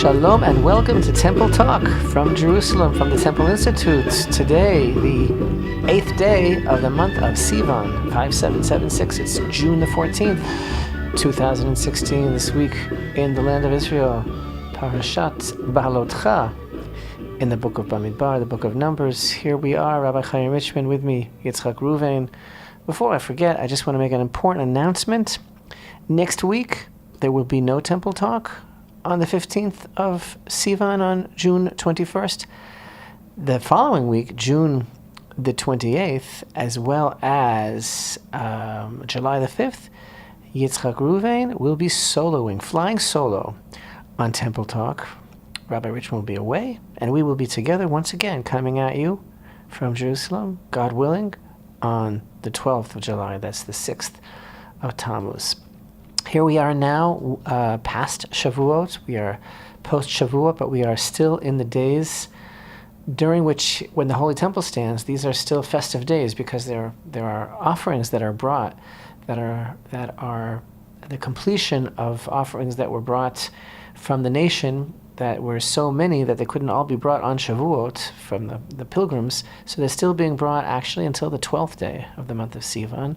Shalom and welcome to Temple Talk from Jerusalem, from the Temple Institute. Today, the 8th day of the month of Sivan, 5776. It's June the 14th, 2016. This week in the land of Israel, Parashat Beha'alotcha, in the book of Bamidbar, the book of Numbers. Here we are, Rabbi Richman with me, Yitzchak Reuven. Before I forget, I just want to make an important announcement. Next week, there will be no Temple Talk on the 15th of Sivan on June 21st. The following week, June the 28th, as well as July the 5th, Yitzchak Reuven will be soloing, flying solo on Temple Talk. Rabbi Richman will be away, and we will be together once again, coming at you from Jerusalem, God willing, on the 12th of July. That's the 6th of Tammuz. Here we are now, past Shavuot. We are post-Shavuot, but we are still in the days during which, when the Holy Temple stands, these are still festive days because there are offerings that are brought that are the completion of offerings that were brought from the nation that were so many that they couldn't all be brought on Shavuot from the pilgrims. So they're still being brought actually until the 12th day of the month of Sivan.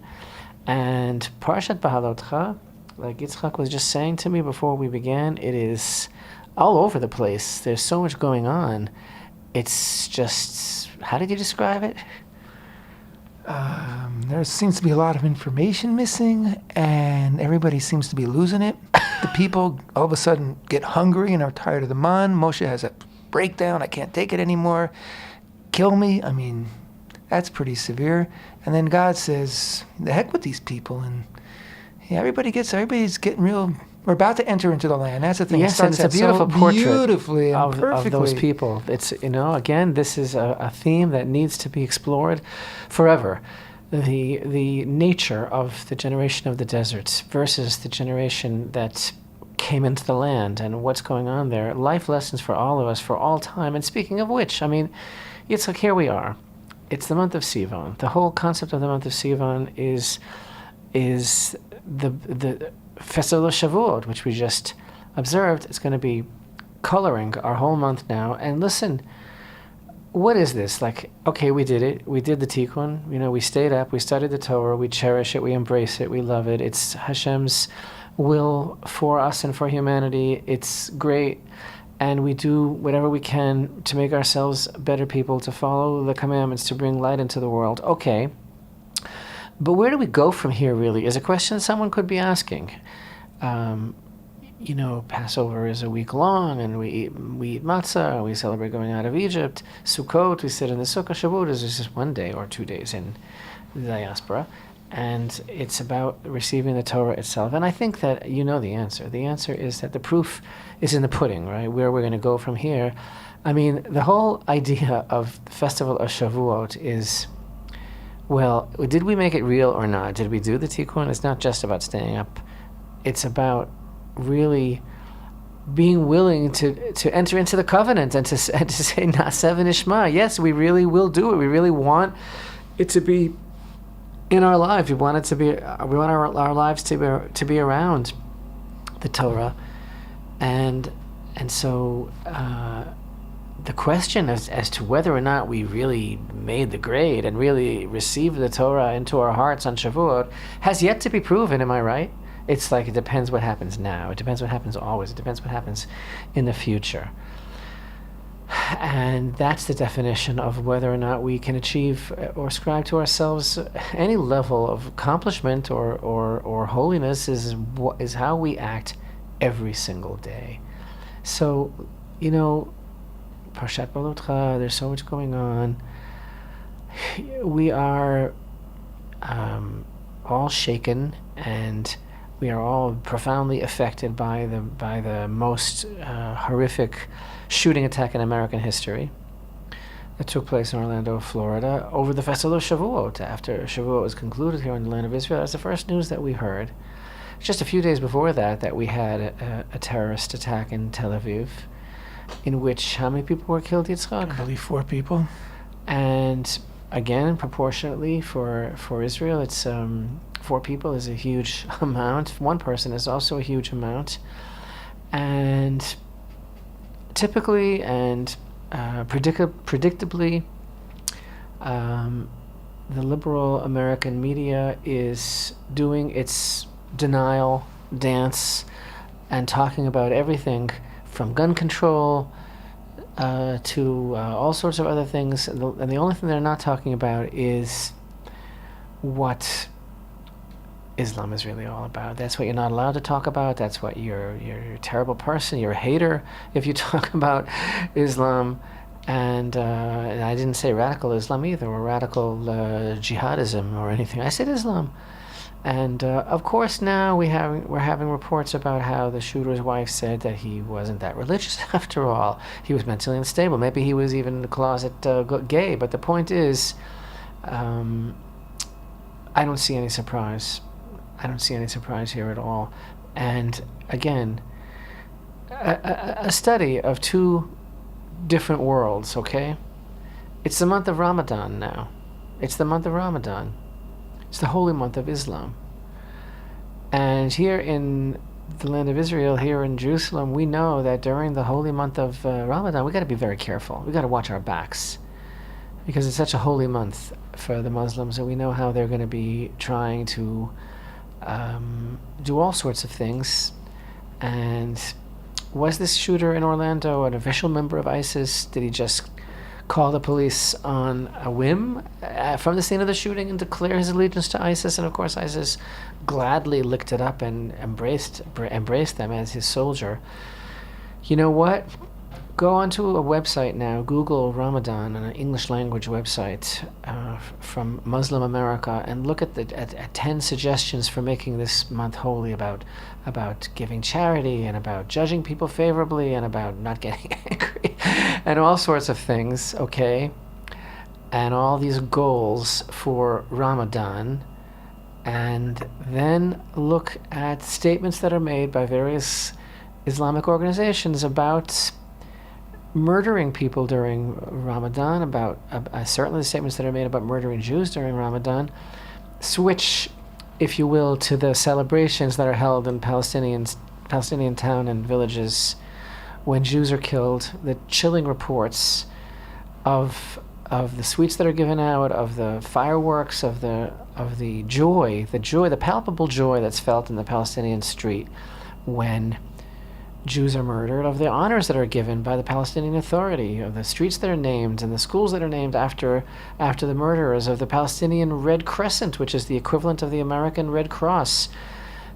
And Parashat Beha'alotcha, like Yitzchak was just saying to me before we began, it is all over the place. There's so much going on. It's just, how did you describe it? There seems to be a lot of information missing, and everybody seems to be losing it. The people all of a sudden get hungry and are tired of the man. Moshe has a breakdown. I can't take it anymore. Kill me. I mean, that's pretty severe. And then God says, the heck with these people. And yeah, everybody's getting real. We're about to enter into the land. That's the thing. Yes, and it's a beautiful portrait beautifully and of those people. It's, again, this is a theme that needs to be explored forever. The nature of the generation of the deserts versus the generation that came into the land and what's going on there. Life lessons for all of us, for all time. And speaking of which, I mean, it's like, here we are. It's the month of Sivan. The whole concept of the month of Sivan is the Festival of Shavuot, which we just observed. It's going to be coloring our whole month now. And listen, what is this? Like, okay, we did it. We did the tikkun. We stayed up. We studied the Torah. We cherish it. We embrace it. We love it. It's Hashem's will for us and for humanity. It's great. And we do whatever we can to make ourselves better people, to follow the commandments, to bring light into the world. Okay. But where do we go from here, really, is a question someone could be asking. Passover is a week long, and we eat matzah, we celebrate going out of Egypt. Sukkot, we sit in the sukkah. Shavuot is just 1 day or 2 days in the diaspora. And it's about receiving the Torah itself. And I think that you know the answer. The answer is that the proof is in the pudding, right? Where we're going to go from here. I mean, the whole idea of the Festival of Shavuot is, well, did we make it real or not? Did we do the tikkun? It's not just about staying up. It's about really being willing to enter into the covenant and to say Na'aseh v'nishma. Yes, we really will do it. We really want it to be in our lives. We want it to be. We want our lives to be around the Torah, and so. The question as to whether or not we really made the grade and really received the Torah into our hearts on Shavuot has yet to be proven, am I right? It's like, it depends what happens now. It depends what happens always. It depends what happens in the future. And that's the definition of whether or not we can achieve or ascribe to ourselves any level of accomplishment or holiness is how we act every single day. So, Parashat Beha'alotcha, there's so much going on. We are all shaken, and we are all profoundly affected by the most horrific shooting attack in American history that took place in Orlando, Florida, over the Festival of Shavuot. After Shavuot was concluded here in the land of Israel, that's the first news that we heard. Just a few days before that we had a terrorist attack in Tel Aviv, in which how many people were killed, Yitzchak? I believe 4 people. And again, proportionately for Israel, it's 4 people is a huge amount. 1 person is also a huge amount. And typically and predictably, the liberal American media is doing its denial dance and talking about everything from gun control to all sorts of other things. And the only thing they're not talking about is what Islam is really all about. That's what you're not allowed to talk about. That's what you're a terrible person. You're a hater if you talk about Islam. And I didn't say radical Islam either, or radical jihadism or anything. I said Islam. And of course now we're having reports about how the shooter's wife said that he wasn't that religious after all. He was mentally unstable. Maybe he was even in the closet gay. But the point is, I don't see any surprise. I don't see any surprise here at all. And again, a study of two different worlds, okay? It's the month of Ramadan now. It's the month of Ramadan. It's the holy month of Islam. And here in the land of Israel, here in Jerusalem, we know that during the holy month of Ramadan, we got to be very careful. We got to watch our backs, because it's such a holy month for the Muslims, and we know how they're going to be trying to do all sorts of things. And was this shooter in Orlando an official member of ISIS? Did he just call the police on a whim from the scene of the shooting and declare his allegiance to ISIS? And of course ISIS gladly licked it up and embraced them as his soldier. You know what? Go onto a website now, Google Ramadan, an English language website from Muslim America, and look at 10 suggestions for making this month holy, about giving charity and about judging people favorably and about not getting angry and all sorts of things, okay? And all these goals for Ramadan. And then look at statements that are made by various Islamic organizations about murdering people during Ramadan, about certainly the statements that are made about murdering Jews during Ramadan. Switch, if you will, to the celebrations that are held in Palestinian town and villages when Jews are killed. The chilling reports of the sweets that are given out, of the fireworks, of the joy, the palpable joy that's felt in the Palestinian street when Jews are murdered, of the honors that are given by the Palestinian Authority, of the streets that are named and the schools that are named after the murderers, of the Palestinian Red Crescent, which is the equivalent of the American Red Cross,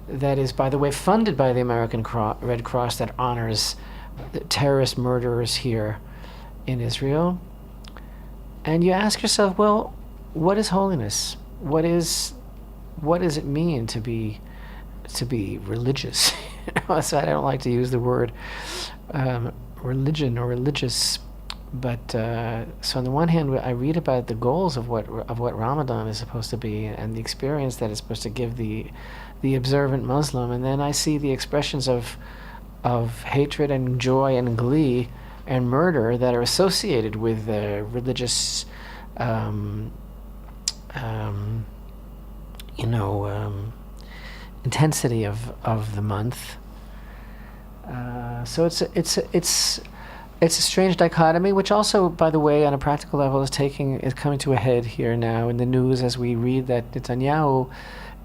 that is, by the way, funded by the American Red Cross, that honors the terrorist murderers here in Israel. And you ask yourself, well, what is holiness? What does it mean to be religious? So I don't like to use the word religion or religious, but so on the one hand, I read about the goals of what Ramadan is supposed to be and the experience that it's supposed to give the observant Muslim, and then I see the expressions of hatred and joy and glee and murder that are associated with the religious intensity of the month. So it's a strange dichotomy, which also, by the way, on a practical level, is coming to a head here now in the news as we read that Netanyahu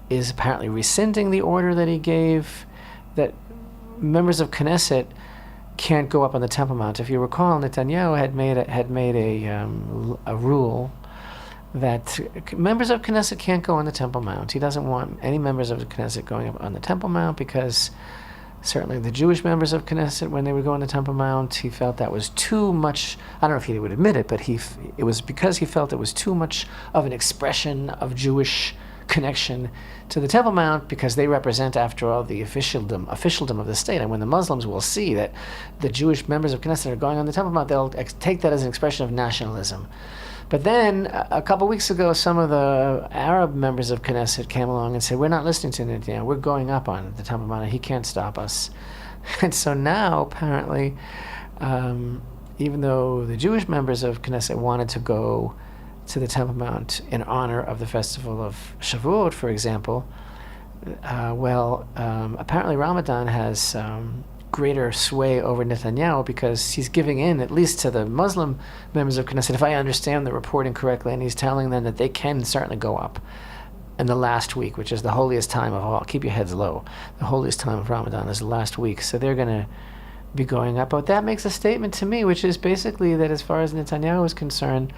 is apparently rescinding the order that he gave that members of Knesset can't go up on the Temple Mount. If you recall, Netanyahu had made a rule that members of Knesset can't go on the Temple Mount. He doesn't want any members of the Knesset going up on the Temple Mount, because certainly the Jewish members of Knesset, when they would go on the Temple Mount, he felt that was too much. I don't know if he would admit it, but it was because he felt it was too much of an expression of Jewish connection to the Temple Mount, because they represent, after all, the officialdom of the state. And when the Muslims will see that the Jewish members of Knesset are going on the Temple Mount, they'll take that as an expression of nationalism. But then, a couple weeks ago, some of the Arab members of Knesset came along and said, we're not listening to Netanyahu, we're going up on the Temple Mount, and he can't stop us. And so now, apparently, even though the Jewish members of Knesset wanted to go to the Temple Mount in honor of the Festival of Shavuot, for example, apparently Ramadan has greater sway over Netanyahu because he's giving in, at least to the Muslim members of Knesset, if I understand the reporting correctly, and he's telling them that they can certainly go up in the last week, which is the holiest time of all. Keep your heads low. The holiest time of Ramadan is the last week. So they're going to be going up. But that makes a statement to me, which is basically that as far as Netanyahu is concerned,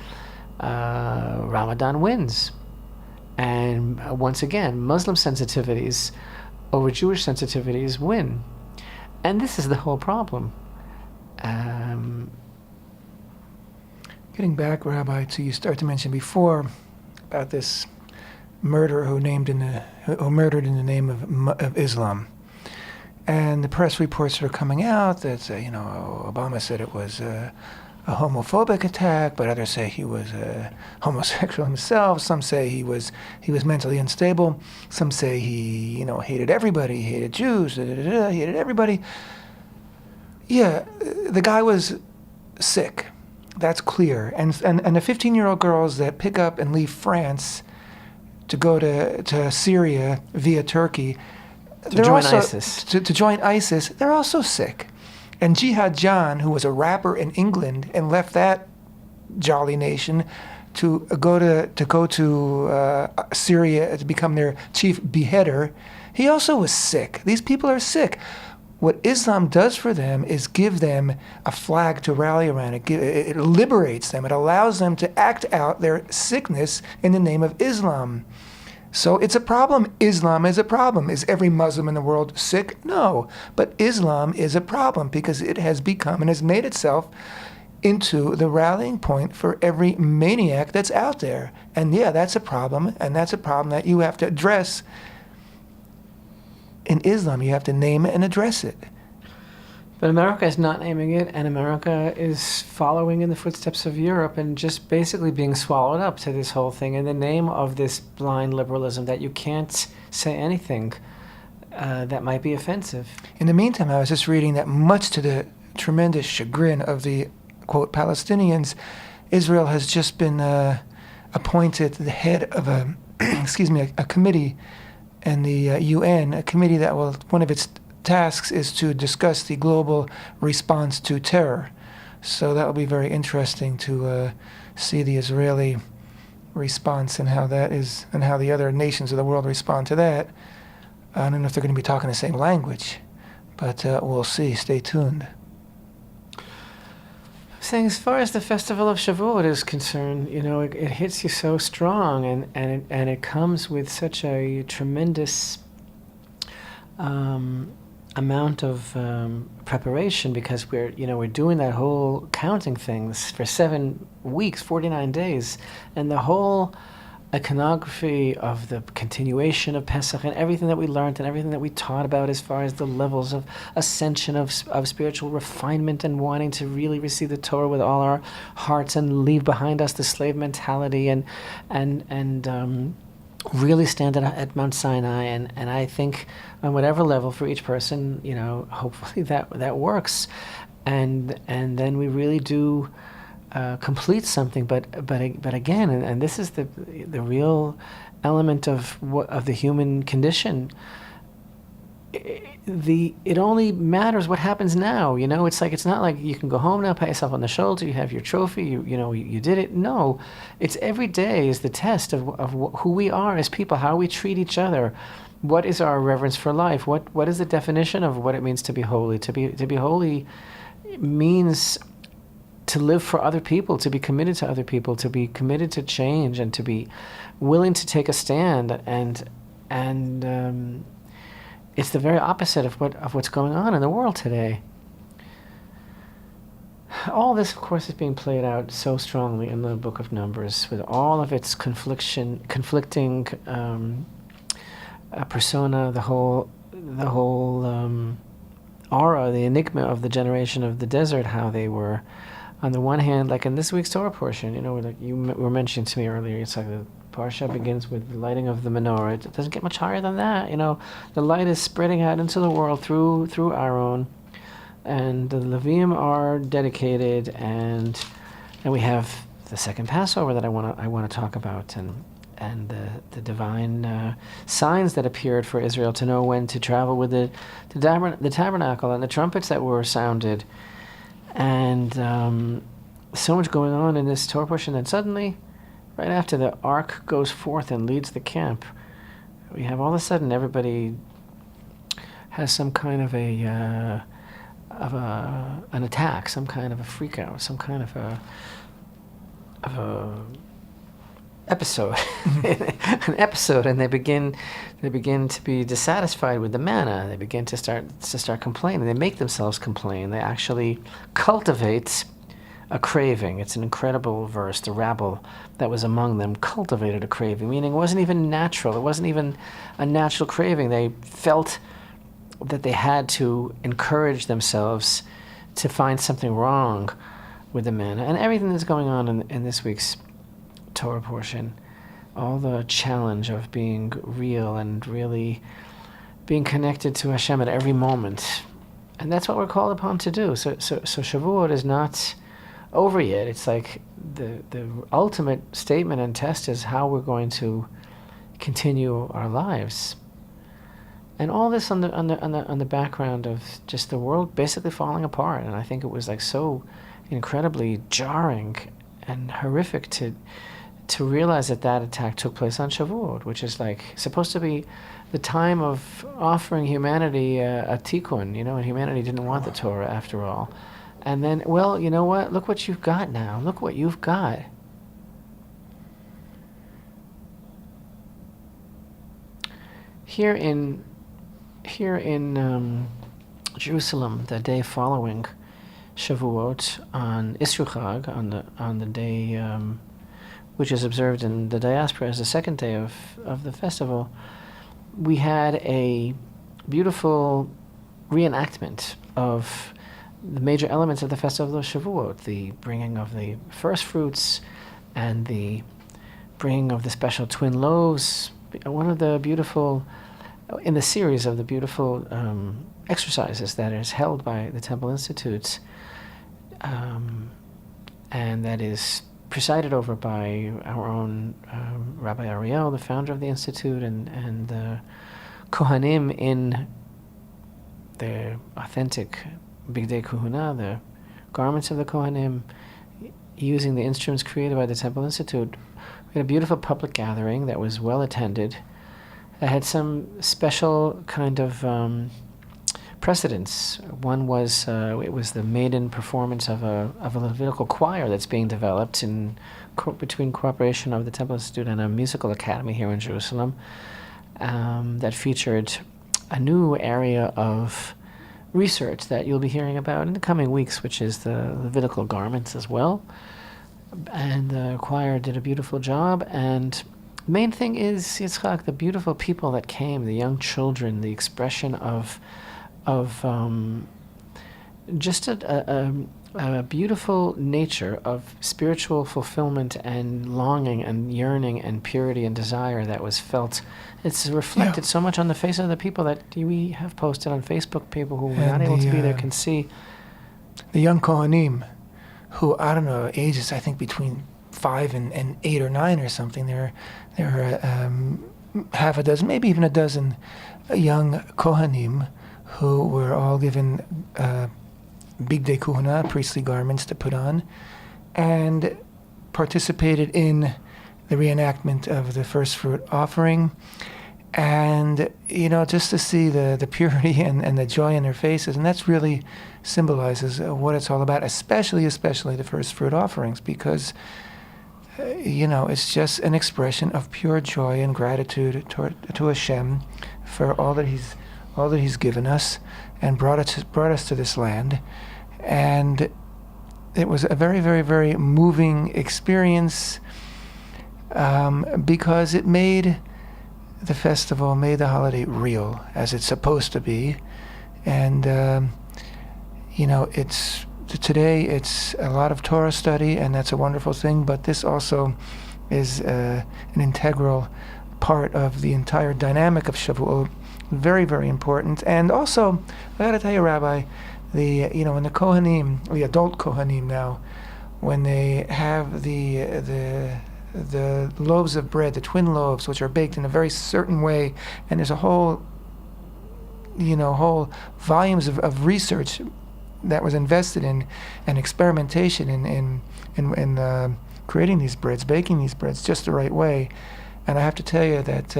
Ramadan wins. And once again, Muslim sensitivities over Jewish sensitivities win. And this is the whole problem. Getting back, Rabbi, to you start to mention before about this murderer who murdered in the name of Islam. And the press reports that are coming out that say, Obama said it was a homophobic attack, but others say he was homosexual himself. Some say he was mentally unstable. Some say he hated everybody, he hated Jews, he hated everybody. Yeah, the guy was sick. That's clear. And the 15-year-old girls that pick up and leave France to go to Syria via Turkey, to join ISIS. To join ISIS, they're also sick. And Jihad John, who was a rapper in England and left that jolly nation to go to Syria to become their chief beheader, he also was sick. These people are sick. What Islam does for them is give them a flag to rally around. It liberates them. It allows them to act out their sickness in the name of Islam. So it's a problem. Islam is a problem. Is every Muslim in the world sick? No. But Islam is a problem because it has become and has made itself into the rallying point for every maniac that's out there. And yeah, that's a problem. And that's a problem that you have to address. In Islam, you have to name it and address it. But America is not naming it, and America is following in the footsteps of Europe and just basically being swallowed up to this whole thing in the name of this blind liberalism that you can't say anything that might be offensive. In the meantime, I was just reading that much to the tremendous chagrin of the, quote, Palestinians, Israel has just been appointed the head of a committee in the UN, a committee that one of its tasks is to discuss the global response to terror. So that will be very interesting to see the Israeli response and how that is, and how the other nations of the world respond to that. I don't know if they're going to be talking the same language, but we'll see. Stay tuned. Saying as far as the Festival of Shavuot is concerned, it hits you so strong, and it comes with such a tremendous amount of preparation because we're doing that whole counting things for 7 weeks, 49 days, and the whole iconography of the continuation of Pesach and everything that we learned and everything that we taught about as far as the levels of ascension of spiritual refinement and wanting to really receive the Torah with all our hearts and leave behind us the slave mentality and really stand at Mount Sinai, and I think on whatever level for each person, hopefully that works, and then we really do complete something. But again, and this is the real element of the human condition. It only matters what happens now. It's not like you can go home now, pat yourself on the shoulder, you have your trophy, you did it. No, it's every day is the test of who we are as people, how we treat each other. What is our reverence for life? What is the definition of what it means to be holy? To be holy means to live for other people, to be committed to other people, to be committed to change, and to be willing to take a stand. And it's the very opposite of what's going on in the world today. All this, of course, is being played out so strongly in the Book of Numbers, with all of its conflicting persona, the whole aura, the enigma of the generation of the desert, how they were, on the one hand, like in this week's Torah portion, like you were mentioning to me earlier, it's like the Parashat begins with the lighting of the menorah. It doesn't get much higher than that. The light is spreading out into the world through Aaron, and the Levim are dedicated, and we have the second Passover that I want to talk about, and the divine signs that appeared for Israel to know when to travel with the tabernacle, and the trumpets that were sounded, and so much going on in this Torah portion. And suddenly, right after the ark goes forth and leads the camp, we have all of a sudden everybody has some kind of an attack, some kind of a freak out, some kind of a episode, an episode, and they begin to be dissatisfied with the manna. They begin to start complaining. They make themselves complain. They actually cultivate a craving. It's an incredible verse. The rabble that was among them cultivated a craving, meaning it wasn't even natural. It wasn't even a natural craving. They felt that they had to encourage themselves to find something wrong with the manna. And everything that's going on in this week's Torah portion, all the challenge of being real and really being connected to Hashem at every moment. And that's what we're called upon to do. So Shavuot is not over yet. It's like the ultimate statement and test is how we're going to continue our lives. And all this on the background of just the world basically falling apart. And I think it was like so incredibly jarring and horrific to realize that attack took place on Shavuot, which is like supposed to be the time of offering humanity a tikkun, and humanity didn't want the Torah after all. And then, well, you know what? Look what you've got now. Look what you've got. Here in Jerusalem, the day following Shavuot, on Isru Chag, on the day which is observed in the diaspora as the second day of the festival, we had a beautiful reenactment of the major elements of the Festival of Shavuot, the bringing of the Firts-Fruits and the bringing of the special twin loaves. One of the beautiful, in the series of the beautiful exercises that is held by the Temple Institutes, and that is presided over by our own Rabbi Ariel, the founder of the Institute, and the Kohanim in their authentic Bigdei Kuhuna, the garments of the Kohanim, using the instruments created by the Temple Institute. We had a beautiful public gathering that was well attended. That had some special kind of precedents. One was it was the maiden performance of a Levitical choir that's being developed between cooperation of the Temple Institute and a musical academy here in Jerusalem, that featured a new area of research that you'll be hearing about in the coming weeks, which is the Levitical garments as well. And the choir did a beautiful job. And the main thing is, Yitzchak, the beautiful people that came, the young children, the expression of just a beautiful nature of spiritual fulfillment and longing and yearning and purity and desire that was felt. It's reflected so much on the faces of the people that we have posted on Facebook. People who were not able to be there can see. The young Kohanim, who, I don't know, ages, I think between 5 and 8 or 9 or something. There are half a dozen, maybe even a dozen young Kohanim who were all given Bigdei Kuhuna, priestly garments to put on, and participated in the reenactment of the first fruit offering. And, just to see the purity and the joy in their faces, and that's really symbolizes what it's all about, especially the first fruit offerings, because, it's just an expression of pure joy and gratitude to Hashem for all that He's given us and brought us to this land. And it was a very, very, very moving experience, because it made the festival, made the holiday real, as it's supposed to be. And today it's a lot of Torah study, and that's a wonderful thing, but this also is an integral part of the entire dynamic of Shavuot. Very, very important. And also, I got to tell you, Rabbi, when the Kohanim, the adult Kohanim now, when they have the the loaves of bread, the twin loaves, which are baked in a very certain way, and there's a whole volumes of research that was invested in and experimentation in creating these breads, baking these breads just the right way. And I have to tell you that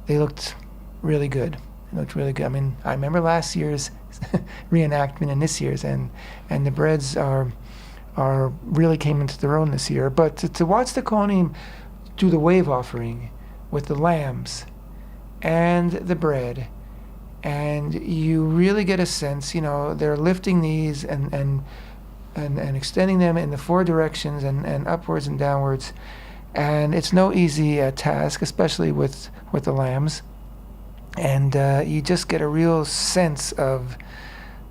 they looked really good. They looked really good. I mean, I remember last year's reenactment and this year's, and the breads are really came into their own this year. But to watch the Kohanim do the wave offering with the lambs and the bread, and you really get a sense, they're lifting these and extending them in the four directions and upwards and downwards. And it's no easy task, especially with the lambs. And you just get a real sense of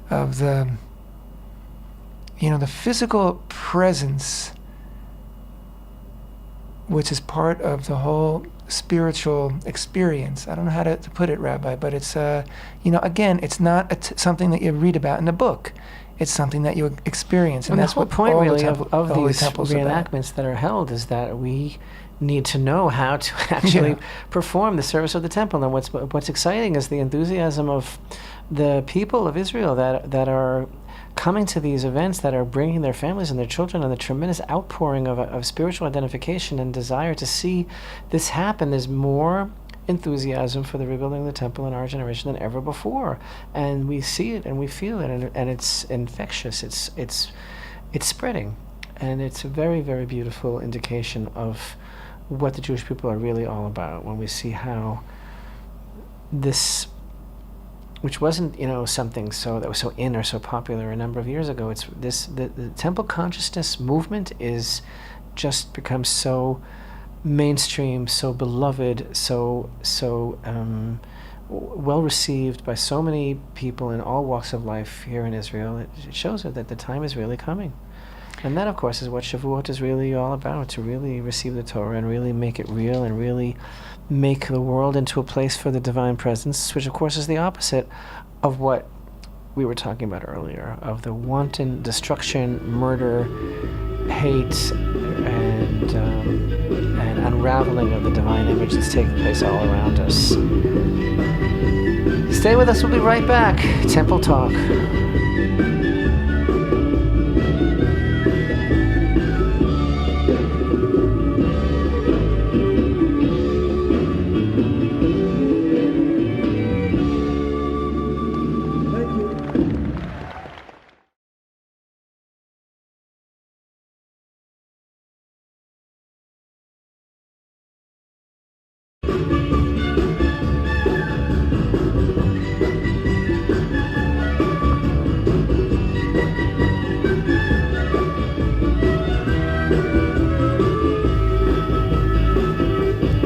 the the physical presence, which is part of the whole spiritual experience. I don't know how to put it, Rabbi, but it's again, it's not something that you read about in a book. It's something that you experience, and that's the whole what point all really the of these reenactments reenactments that are held is that we need to know how to actually perform the service of the temple. And what's exciting is the enthusiasm of the people of Israel that are coming to these events, that are bringing their families and their children, and the tremendous outpouring of spiritual identification and desire to see this happen. There's more enthusiasm for the rebuilding of the temple in our generation than ever before, and we see it and we feel it, and it's infectious. It's spreading, and it's a very, very beautiful indication of what the Jewish people are really all about when we see how this, which wasn't something that was so in or so popular a number of years ago, it's the temple consciousness movement is just become so mainstream, so beloved, so well received by so many people in all walks of life here in Israel. It shows that the time is really coming. And that, of course, is what Shavuot is really all about, to really receive the Torah and really make it real and really make the world into a place for the divine presence, which, of course, is the opposite of what we were talking about earlier, of the wanton destruction, murder, hate, and unraveling of the divine image that's taking place all around us. Stay with us. We'll be right back. Temple Talk.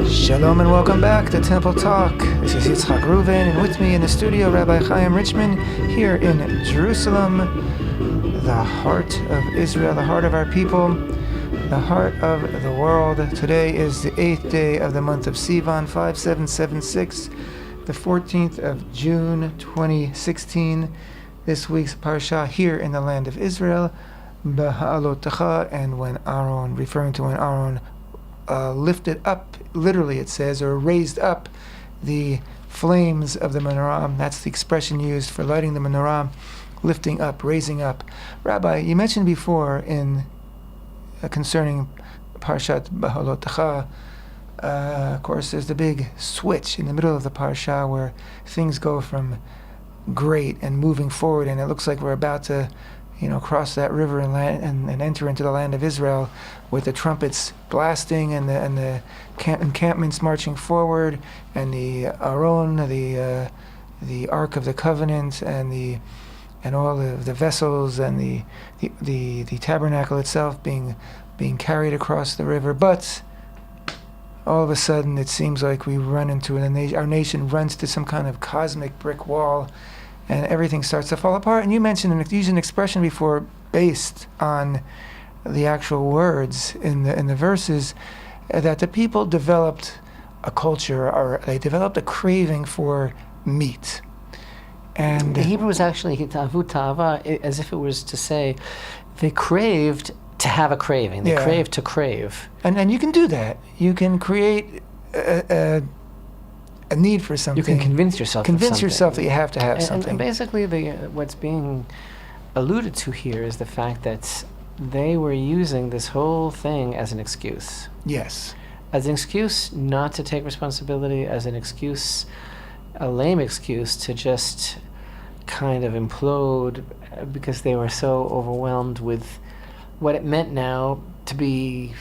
Shalom and welcome back to Temple Talk. This is Yitzchak Reuven, and with me in the studio, Rabbi Richman, here in Jerusalem, the heart of Israel, the heart of our people, the heart of the world. Today is the 8th day of the month of Sivan, 5776, the 14th of June, 2016. This week's Parashat here in the land of Israel, Beha'alotcha, and when Aaron, referring to when Aaron lifted up, literally it says, or raised up the flames of the menorah. That's the expression used for lighting the menorah, lifting up, raising up. Rabbi, you mentioned before in concerning Parashat Beha'alotcha, of course, there's the big switch in the middle of the Parasha where things go from great and moving forward, and it looks like we're about to cross that river and enter into the land of Israel, with the trumpets blasting and the encampments marching forward, and the Aron, the Ark of the Covenant, and all of the vessels, and the tabernacle itself being carried across the river. But all of a sudden, it seems like we run into our nation runs to some kind of cosmic brick wall, and everything starts to fall apart. And you mentioned using an expression before based on the actual words in the verses, that the people developed a culture, or they developed a craving for meat. And the Hebrew is actually hitavut ta'ava, as if it was to say they craved to have a craving. They Yeah. crave to crave. And you can do that. You can create a need for something. You can convince yourself. Convince of something. yourself that you have to have And something. basically, what's being alluded to here is the fact that they were using this whole thing as an excuse. Yes. As an excuse not to take responsibility, as an excuse, a lame excuse to just kind of implode because they were so overwhelmed with what it meant now to be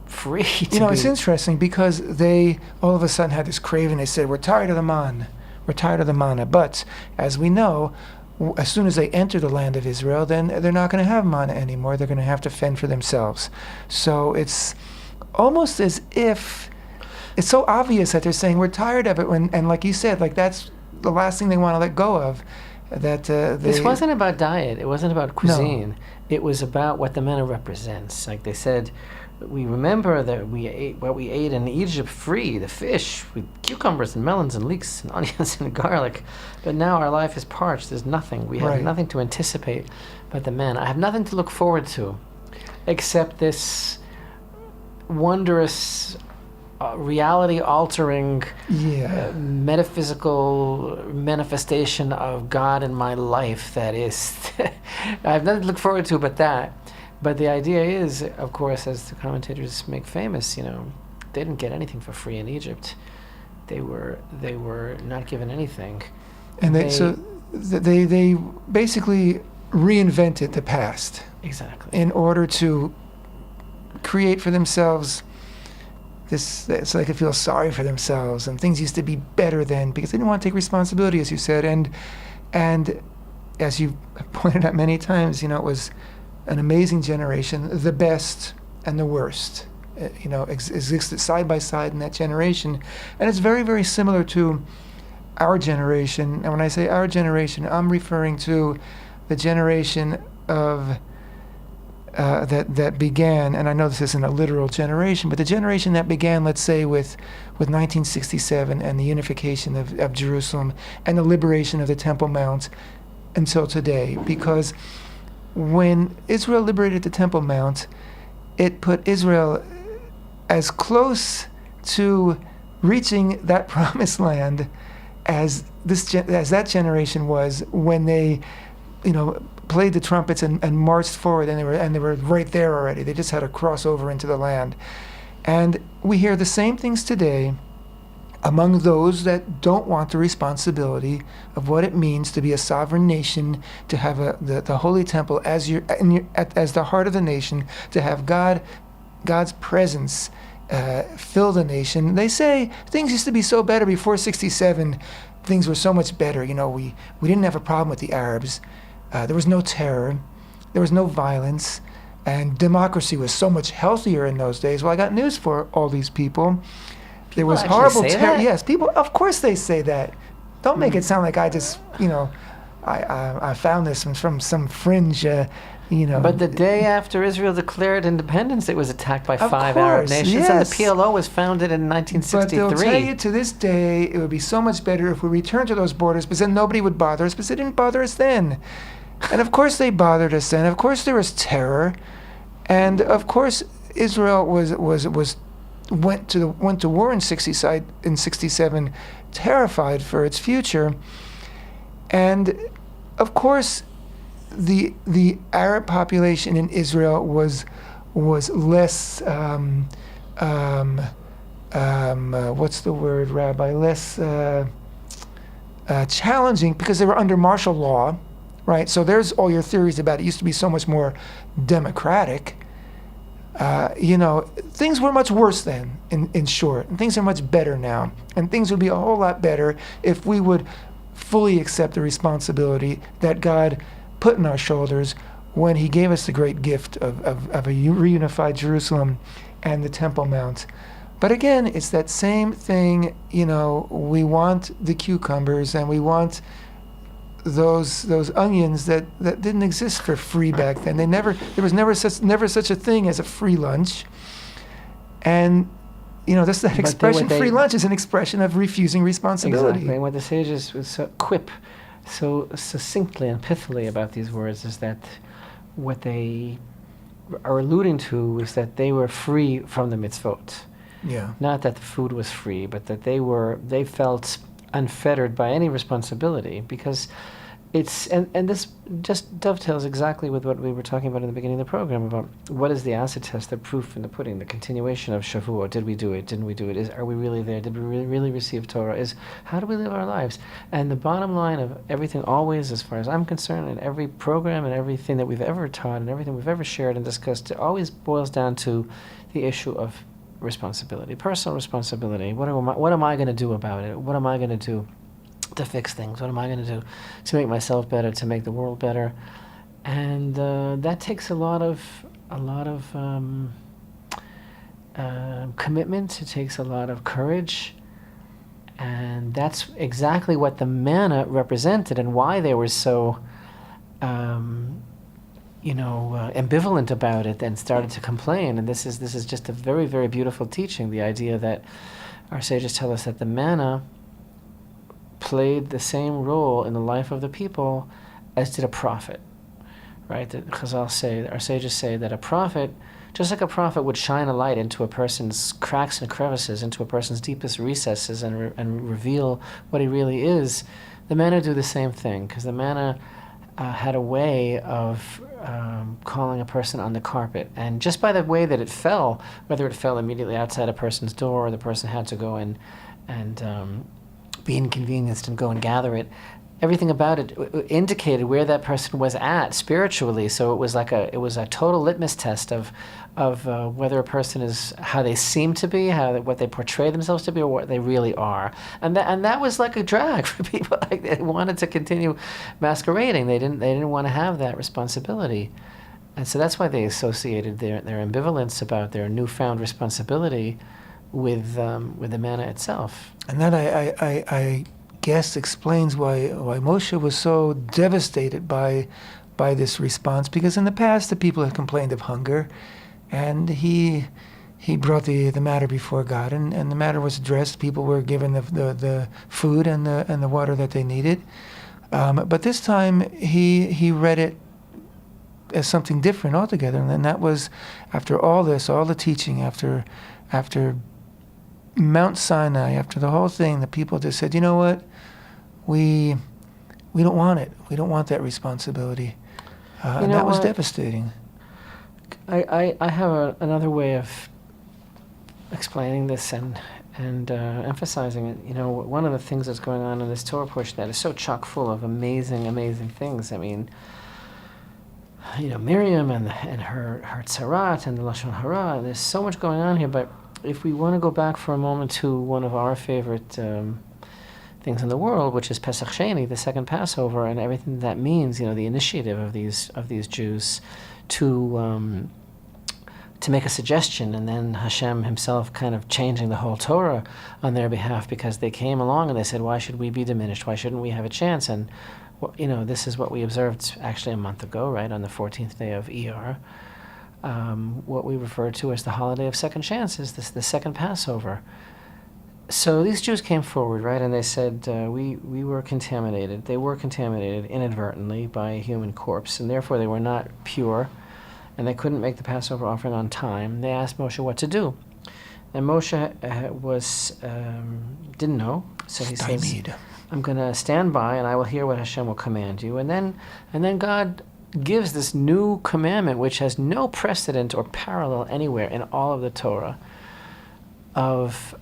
free. It's interesting because they all of a sudden had this craving. They said, we're tired of the man. We're tired of the manna. But as we know, as soon as they enter the land of Israel, then they're not going to have manna anymore. They're going to have to fend for themselves. So it's almost as if it's so obvious that they're saying we're tired of it. And like you said, like that's the last thing they want to let go of. That this wasn't about diet. It wasn't about cuisine. No. It was about what the manna represents. Like they said, we remember that we ate what we ate in Egypt free, the fish with cucumbers and melons and leeks and onions and garlic. But now our life is parched. There's nothing. We have nothing to anticipate but the manna. I have nothing to look forward to except this wondrous, reality-altering, metaphysical manifestation of God in my life that is... I have nothing to look forward to but that. But the idea is, of course, as the commentators make famous, they didn't get anything for free in Egypt. They were not given anything. And they basically reinvented the past. Exactly. In order to create for themselves this, so they could feel sorry for themselves, and things used to be better then because they didn't want to take responsibility, as you said, and as you pointed out many times, it was an amazing generation, the best and the worst, existed side by side in that generation, and it's very, very similar to our generation. And when I say our generation, I'm referring to the generation of that began, and I know this isn't a literal generation, but the generation that began, let's say, with 1967 and the unification of Jerusalem and the liberation of the Temple Mount until today. Because when Israel liberated the Temple Mount, it put Israel as close to reaching that promised land as that generation was when they, played the trumpets and marched forward, and they were right there already. They just had to cross over into the land. And we hear the same things today among those that don't want the responsibility of what it means to be a sovereign nation, to have the Holy Temple as the heart of the nation, to have God's presence fill the nation. They say things used to be so better before 67. Things were so much better. We didn't have a problem with the Arabs. There was no terror. There was no violence. And democracy was so much healthier in those days. Well, I got news for all these people. There was horrible terror. Yes, people, of course they say that. Don't make it sound like I just, I found this from some fringe, But the day after Israel declared independence, it was attacked by five Arab nations, yes. And the PLO was founded in 1963. But they'll tell you to this day, it would be so much better if we returned to those borders, because then nobody would bother us, because they didn't bother us then. And of course they bothered us then. Of course there was terror. And of course Israel went to war in 67, terrified for its future. And of course the Arab population in Israel was less what's the word, Rabbi? Less challenging, because they were under martial law, right? So there's all your theories about it. Used to be so much more democratic. Things were much worse then, in short, and things are much better now. And things would be a whole lot better if we would fully accept the responsibility that God put in our shoulders when he gave us the great gift of a reunified Jerusalem and the Temple Mount. But again, it's that same thing, we want the cucumbers and we want those onions that didn't exist for free back then. There was never such a thing as a free lunch. And that expression, free lunch, is an expression of refusing responsibility. Exactly. And what the sages would quip so succinctly and pithily about these words is that what they are alluding to is that they were free from the mitzvot. Yeah. Not that the food was free, but that they felt unfettered by any responsibility, because and this just dovetails exactly with what we were talking about in the beginning of the program about what is the acid test, the proof in the pudding, the continuation of Shavuot. Did we do it? Didn't we do it? Are we really there? Did we really receive Torah? Is how do we live our lives? And the bottom line of everything, always, as far as I'm concerned, in every program and everything that we've ever taught and everything we've ever shared and discussed, it always boils down to the issue of responsibility, personal responsibility. What am I going to do about it? What am I going to do to fix things? What am I going to do to make myself better, to make the world better? And that takes a lot of commitment. It takes a lot of courage, and that's exactly what the manna represented, and why they were so ambivalent about it and started to complain. And this is just a very, very beautiful teaching, the idea that our sages tell us that the manna played the same role in the life of the people as did a prophet, right? The Chazal say, our sages say that a prophet, just like a prophet would shine a light into a person's cracks and crevices, into a person's deepest recesses, and reveal what he really is, the manna do the same thing, because the manna had a way of calling a person on the carpet. And just by the way that it fell, whether it fell immediately outside a person's door or the person had to go and be inconvenienced and go and gather it, everything about it indicated where that person was at spiritually. So it was a total litmus test of whether a person is how they seem to be, what they portray themselves to be, or what they really are. And that was like a drag for people. Like, they wanted to continue masquerading. They didn't want to have that responsibility. And so that's why they associated their ambivalence about their newfound responsibility with the manna itself. And that I guess explains why Moshe was so devastated by this response, because in the past the people had complained of hunger, and he brought the matter before God, and the matter was addressed. People were given the food and the water that they needed. But this time he read it as something different altogether, and that was after all this, all the teaching, after Mount Sinai, after the whole thing, the people just said, you know what, we don't want it. We don't want that responsibility. And that was devastating. I have another way of explaining this and emphasizing it. You know, one of the things that's going on in this Torah portion that is so chock full of amazing, amazing things. I mean, you know, Miriam and her tzarat and the Lashon Hara, there's so much going on here, but if we want to go back for a moment to one of our favorite things in the world, which is Pesach Sheni, the second Passover, and everything that means, you know, the initiative of these Jews to make a suggestion, and then Hashem himself kind of changing the whole Torah on their behalf, because they came along and they said, why should we be diminished? Why shouldn't we have a chance? And, you know, this is what we observed actually a month ago, right, on the 14th day of Iyar. What we refer to as the holiday of second chances, the second Passover. So these Jews came forward, right, and they said, we were contaminated. They were contaminated inadvertently by a human corpse, and therefore they were not pure, and they couldn't make the Passover offering on time. They asked Moshe what to do. And Moshe didn't know, so he says, I'm going to stand by, and I will hear what Hashem will command you. And then God gives this new commandment, which has no precedent or parallel anywhere in all of the Torah, of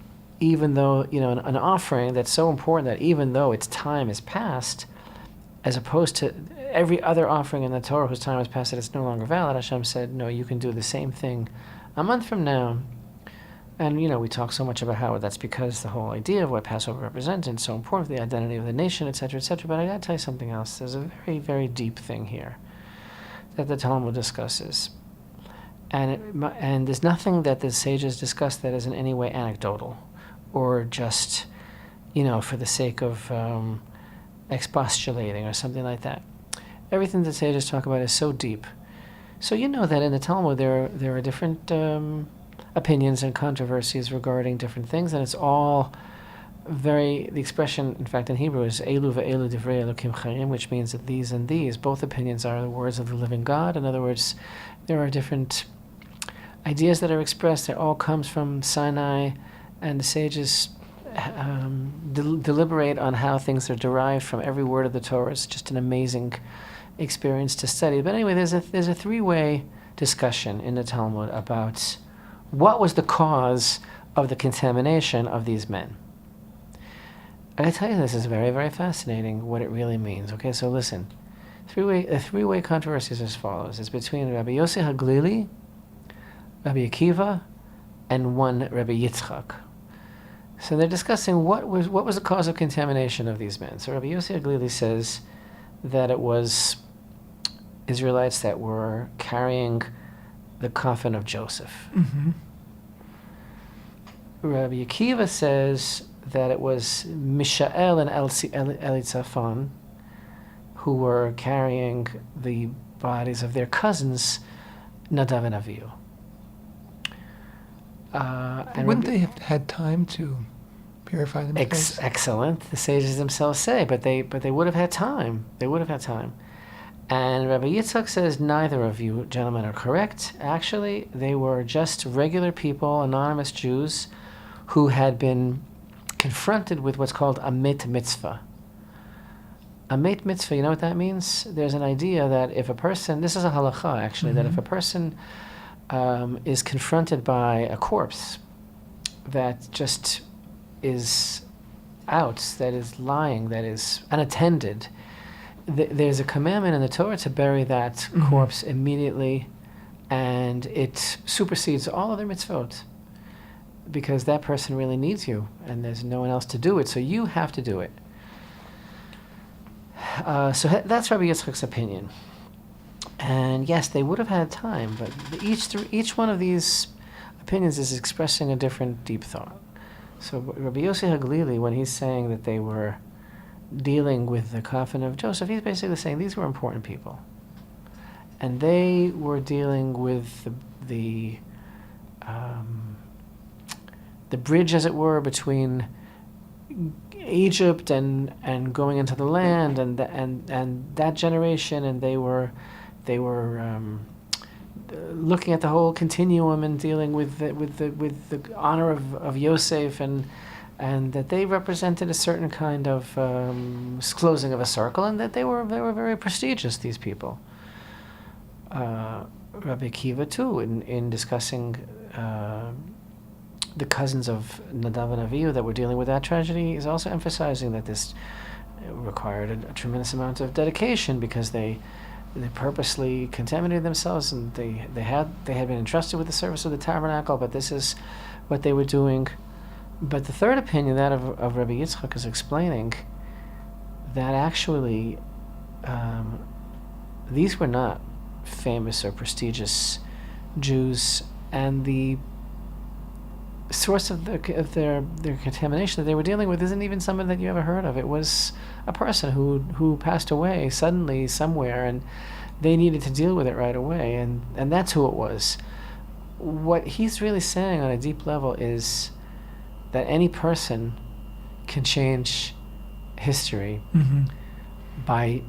even though, you know, an offering that's so important that even though its time is past, as opposed to every other offering in the Torah whose time has passed that it's no longer valid, Hashem said, no, you can do the same thing a month from now. And, you know, we talk so much about how that's because the whole idea of what Passover represented is so important for the identity of the nation, etc., etc. But I got to tell you something else. There's a very, very deep thing here that the Talmud discusses. And there's nothing that the sages discuss that is in any way anecdotal or just, you know, for the sake of expostulating or something like that. Everything the sages talk about is so deep. So you know that in the Talmud there are different opinions and controversies regarding different things, and it's all the expression, in fact, in Hebrew is Elu ve'elu divrei Elokim chayim, which means that these and these, both opinions are the words of the living God. In other words, there are different ideas that are expressed. It all comes from Sinai, and the sages deliberate on how things are derived from every word of the Torah. It's just an amazing experience to study. But anyway, there's a three-way discussion in the Talmud about what was the cause of the contamination of these men. I tell you, this is very, very fascinating, what it really means. Okay, so listen. A three-way controversy is as follows. It's between Rabbi Yossi Haglili, Rabbi Akiva, and one Rabbi Yitzchak. So they're discussing what was the cause of contamination of these men. So Rabbi Yossi Haglili says that it was Israelites that were carrying the coffin of Joseph. Mm-hmm. Rabbi Akiva says that it was Mishael and Elitzaphan who were carrying the bodies of their cousins, Nadav and Avihu. But wouldn't they have had time to purify themselves? Excellent. The sages themselves say, but they would have had time. They would have had time. And Rabbi Yitzchak says neither of you gentlemen are correct. Actually, they were just regular people, anonymous Jews, who had been confronted with what's called a met mitzvah. A met mitzvah, you know what that means? There's an idea that if a person, this is a halacha actually, that if a person is confronted by a corpse that just is out, that is lying, that is unattended, there's a commandment in the Torah to bury that corpse immediately, and it supersedes all other mitzvot, because that person really needs you, and there's no one else to do it, so you have to do it. So that's Rabbi Yitzchak's opinion. And yes, they would have had time, but each one of these opinions is expressing a different deep thought. So Rabbi Yossi Haglili, when he's saying that they were dealing with the coffin of Joseph, he's basically saying these were important people. And they were dealing with the bridge, as it were, between Egypt and going into the land, and that generation, and they were looking at the whole continuum and dealing with the honor of Yosef, and that they represented a certain kind of closing of a circle, and that they were very prestigious, these people. Rabbi Akiva too, in discussing the cousins of Nadav and Avihu that were dealing with that tragedy, is also emphasizing that this required a tremendous amount of dedication, because they purposely contaminated themselves, and they had been entrusted with the service of the tabernacle, but this is what they were doing. But the third opinion, that of Rabbi Yitzchak, is explaining that actually these were not famous or prestigious Jews, and the source of their contamination that they were dealing with isn't even someone that you ever heard of. It was a person who passed away suddenly somewhere, and they needed to deal with it right away, and that's who it was. What he's really saying on a deep level is that any person can change history by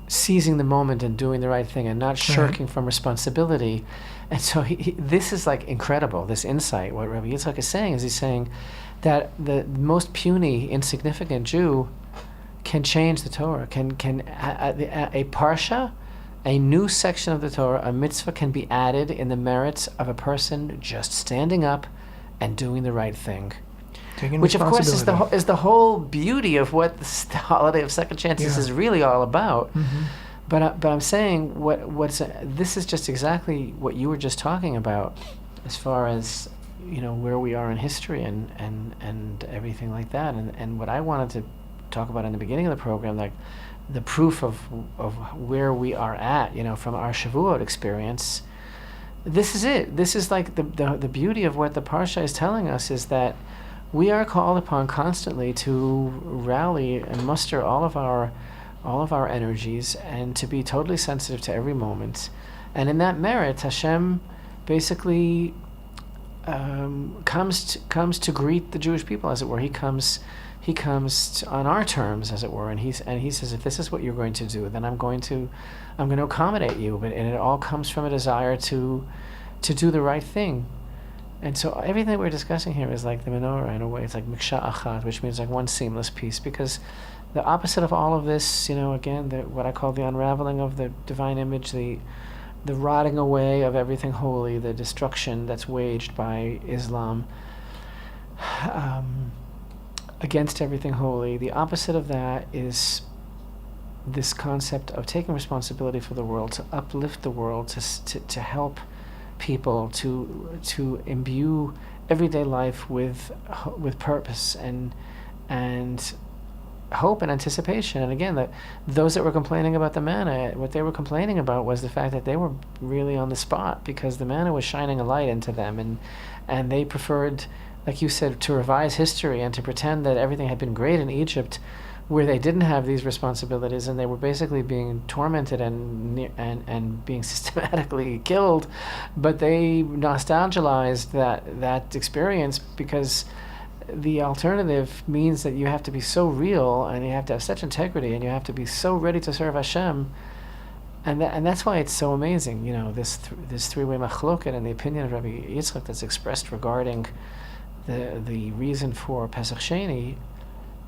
seizing the moment and doing the right thing, and not shirking from responsibility. And so this is like incredible, this insight. What Rabbi Yitzchak is saying is, he's saying that the most puny, insignificant Jew can change the Torah. A parsha, a new section of the Torah, a mitzvah, can be added in the merits of a person just standing up and doing the right thing. Which, of course, is the whole beauty of what the holiday of second chances is really all about. But I'm saying this is just exactly what you were just talking about, as far as where we are in history and everything like that. And what I wanted to talk about in the beginning of the program, like the proof of where we are at, from our Shavuot experience. This is it. This is like the beauty of what the Parsha is telling us, is that we are called upon constantly to rally and muster all of our energies, and to be totally sensitive to every moment. And in that merit, Hashem basically comes to greet the Jewish people, as it were. He comes on our terms, as it were, and he says, if this is what you're going to do, then I'm going to accommodate you. And it all comes from a desire to do the right thing. And so everything that we're discussing here is like the menorah in a way. It's like miksha achat, which means like one seamless piece, because the opposite of all of this, again, what I call the unraveling of the divine image, the rotting away of everything holy, the destruction that's waged by Islam against everything holy. The opposite of that is this concept of taking responsibility for the world, to uplift the world, to help people, to imbue everyday life with purpose and hope and anticipation. And again, those that were complaining about the manna, what they were complaining about was the fact that they were really on the spot, because the manna was shining a light into them, and they preferred, like you said, to revise history and to pretend that everything had been great in Egypt, where they didn't have these responsibilities, and they were basically being tormented and being systematically killed. But they nostalgized that experience, because the alternative means that you have to be so real, and you have to have such integrity, and you have to be so ready to serve Hashem. And that's why it's so amazing, this three-way machloket and the opinion of Rabbi Yitzchak that's expressed regarding the reason for Pesach Sheni.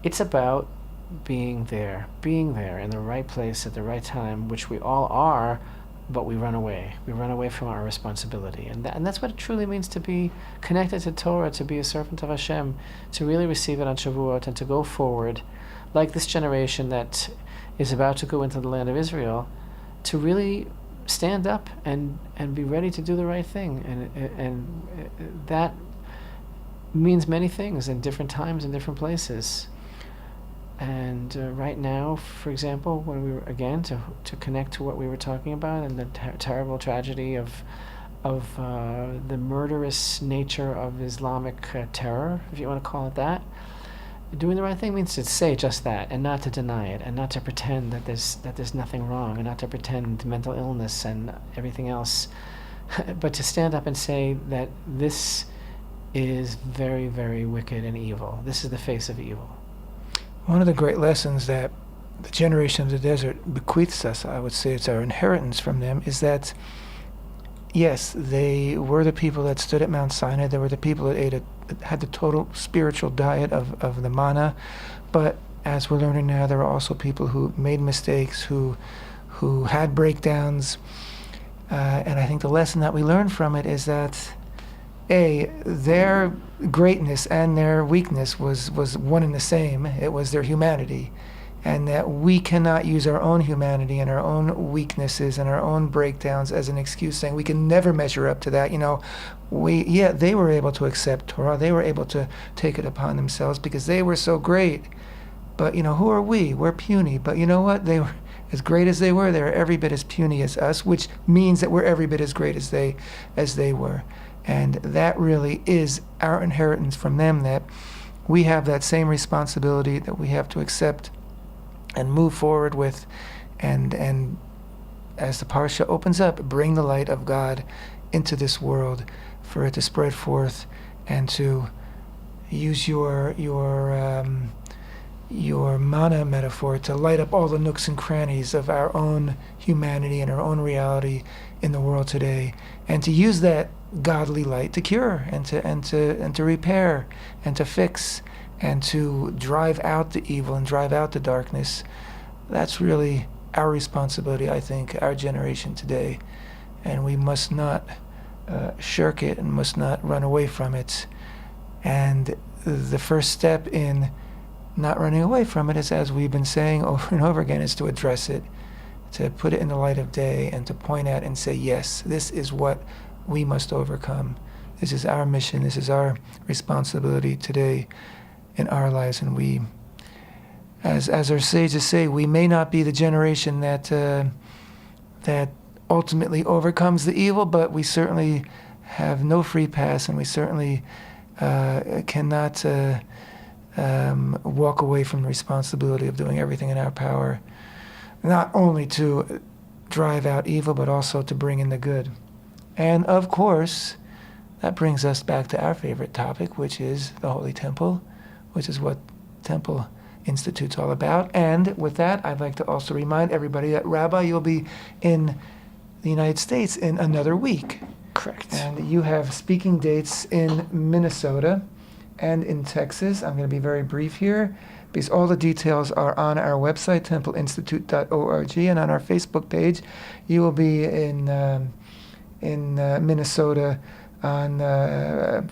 It's about being there in the right place at the right time, which we all are, but we run away. We run away from our responsibility. And that's what it truly means to be connected to Torah, to be a servant of Hashem, to really receive it on Shavuot, and to go forward, like this generation that is about to go into the land of Israel, to really stand up and be ready to do the right thing. And that means many things in different times and different places. And right now, for example, when we were, again, to connect to what we were talking about, and the terrible tragedy of the murderous nature of Islamic terror, if you want to call it that, doing the right thing means to say just that, and not to deny it, and not to pretend that there's nothing wrong, and not to pretend mental illness and everything else, but to stand up and say that this is very, very wicked and evil. This is the face of evil. One of the great lessons that the generation of the desert bequeaths us, I would say it's our inheritance from them, is that, yes, they were the people that stood at Mount Sinai. They were the people that had the total spiritual diet of the manna. But as we're learning now, there are also people who made mistakes, who had breakdowns. And I think the lesson that we learn from it is that, their greatness and their weakness was one and the same. It was their humanity. And that we cannot use our own humanity and our own weaknesses and our own breakdowns as an excuse, saying we can never measure up to that. They were able to accept Torah. They were able to take it upon themselves because they were so great. But, who are we? We're puny. But you know what? They were as great as they were. They were every bit as puny as us, which means that we're every bit as great as they were. And that really is our inheritance from them, that we have that same responsibility that we have to accept and move forward with, and as the Parashat opens up, bring the light of God into this world for it to spread forth, and to use your manna metaphor to light up all the nooks and crannies of our own humanity and our own reality in the world today, and to use that godly light to cure and to repair and to fix and to drive out the evil and drive out the darkness. That's really our responsibility, I think, our generation today, and we must not shirk it and must not run away from it. And the first step in not running away from it is, as we've been saying over and over again, is to address it, to put it in the light of day, and to point at and say, yes, this is what we must overcome. This is our mission. This is our responsibility today in our lives. And we, as our sages say, we may not be the generation that ultimately overcomes the evil, but we certainly have no free pass, and we certainly cannot walk away from the responsibility of doing everything in our power, not only to drive out evil, but also to bring in the good. And of course, that brings us back to our favorite topic, which is the Holy Temple, which is what Temple Institute's all about. And with that, I'd like to also remind everybody that, Rabbi, you'll be in the United States in another week. Correct. And you have speaking dates in Minnesota and in Texas. I'm going to be very brief here because all the details are on our website, templeinstitute.org, and on our Facebook page. You will be in Minnesota on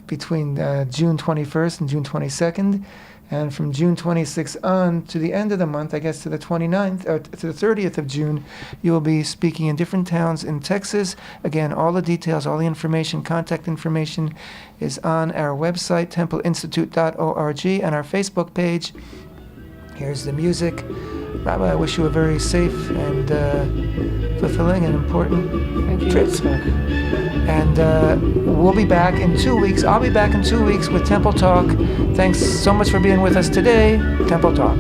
between June 21st and June 22nd. And from June 26th on to the end of the month, I guess to the 29th, or to the 30th of June, you will be speaking in different towns in Texas. Again, all the details, all the information, contact information is on our website, templeinstitute.org, and our Facebook page. Here's the music. Rabbi, I wish you a very safe and fulfilling and important trip. And we'll be back in 2 weeks. I'll be back in 2 weeks with Temple Talk. Thanks so much for being with us today. Temple Talk.